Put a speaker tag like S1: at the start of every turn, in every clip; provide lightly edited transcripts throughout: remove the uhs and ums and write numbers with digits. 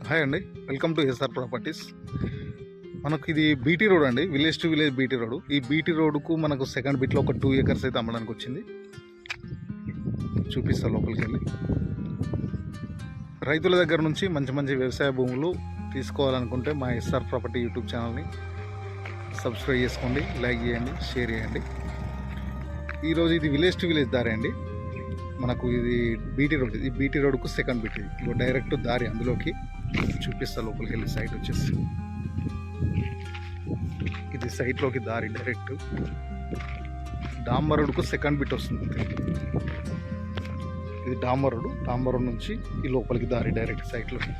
S1: Hi అండి, welcome to SR properties. మనకు ఇది బీటీ రోడ్ అండి, village to village BT road. ఈ బీటీ రోడ్కు మనకు సెకండ్ బిట్లో ఒక 2 acres అయితే అమ్మడానికి వచ్చింది. చూపిస్తా లోపలికి వెళ్ళి. రైతుల దగ్గర నుంచి మంచి మంచి వ్యవసాయ భూములు తీసుకోవాలనుకుంటే మా ఎస్ఆర్ ప్రాపర్టీ యూట్యూబ్ ఛానల్ని సబ్స్క్రైబ్ చేసుకోండి, లైక్ చేయండి, షేర్ చేయండి. ఈరోజు ఇది విలేజ్ టు విలేజ్ దారి అండి. మనకు ఇది బీటీ రోడ్, ఇది బీటీ రోడ్కు సెకండ్ బిట్. ఇది డైరెక్ట్ దారి, అందులోకి చూపిస్తా లోపలికి వెళ్ళి. సైట్ వచ్చేసి ఇది సైట్లోకి దారి డైరెక్ట్. డాంబర్ రోడ్కు సెకండ్ బిట్ వస్తుంది. ఇది డాంబర్ రోడ్ నుంచి ఈ లోపలికి దారి డైరెక్ట్ సైట్లోకి.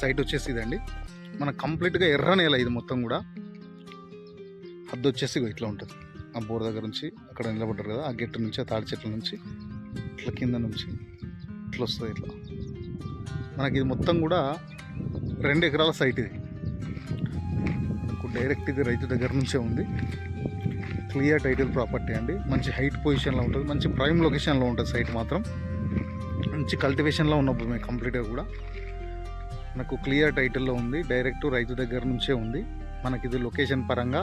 S1: సైట్ వచ్చేసి ఇదండి. మన కంప్లీట్గా ఎర్ర నేల ఇది మొత్తం కూడా. హద్దు వచ్చేసి ఇట్లా ఉంటుంది. ఆ బోర్ దగ్గర నుంచి అక్కడ నిలబడ్డారు కదా, ఆ గెట్టు నుంచి, ఆ తాడి చెట్ల నుంచి ఇట్లా కింద నుంచి ఇట్లా వస్తుంది. ఇట్లా మనకి ఇది మొత్తం కూడా 2 ఎకరాల సైట్. ఇది మనకు డైరెక్ట్ ఇది రైతు దగ్గర నుంచే ఉంది. క్లియర్ టైటిల్ ప్రాపర్టీ అండి. మంచి హైట్ పొజిషన్లో ఉంటుంది, మంచి ప్రైమ్ లొకేషన్లో ఉంటుంది. సైట్ మాత్రం మంచి కల్టివేషన్లో ఉన్న భూమి కంప్లీట్గా కూడా. మనకు క్లియర్ టైటిల్లో ఉంది, డైరెక్ట్ రైతు దగ్గర నుంచే ఉంది. మనకి ఇది లొకేషన్ పరంగా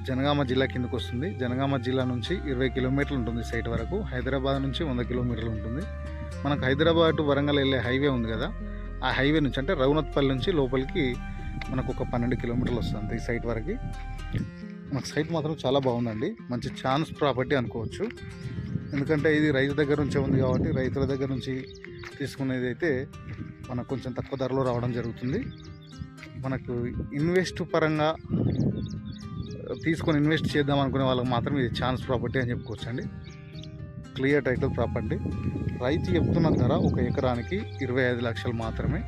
S1: జనగామ జిల్లా కిందకు వస్తుంది. జనగామ జిల్లా నుంచి 20 కిలోమీటర్లు ఉంటుంది సైట్ వరకు. హైదరాబాద్ నుంచి 100 కిలోమీటర్లు ఉంటుంది. మనకు హైదరాబాద్ టు వరంగల్ వెళ్ళే హైవే ఉంది కదా, ఆ హైవే నుంచి అంటే రఘునాథ్పల్లి నుంచి లోపలికి మనకు ఒక 12 కిలోమీటర్లు వస్తుంది ఈ సైట్ వరకు. మనకు సైట్ మాత్రం చాలా బాగుందండి. మంచి ఛాన్స్ ప్రాపర్టీ అనుకోవచ్చు. ఎందుకంటే ఇది రైతు దగ్గర నుంచే ఉంది కాబట్టి రైతుల దగ్గర నుంచి తీసుకునేది అయితే మనకు కొంచెం తక్కువ ధరలో రావడం జరుగుతుంది. మనకు ఇన్వెస్ట్ పరంగా తీసుకొని ఇన్వెస్ట్ చేద్దాం అనుకునే వాళ్ళకి మాత్రం ఇది ఛాన్స్ ప్రాపర్టీ అని చెప్పుకోవచ్చు అండి. Clear title property. రైతు చెప్తున్న ధర 1 ఎకరానికి 25 లక్షలు మాత్రమే.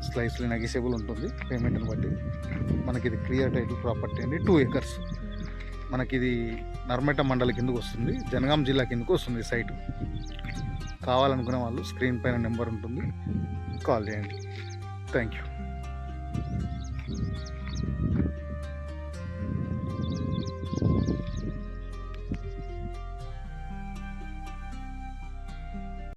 S1: స్లైస్లీ నెగిషియబుల్ ఉంటుంది పేమెంట్ని బట్టి. మనకి ఇది క్లియర్ టైటిల్ ప్రాపర్టీ అండి. 2 acres. మనకి ఇది నర్మేట మండలి కిందకు వస్తుంది, జనగాం జిల్లా కిందకు వస్తుంది సైటు. కావాలనుకునే వాళ్ళు స్క్రీన్ పైన నెంబర్ ఉంటుంది, కాల్ చేయండి. Thank you.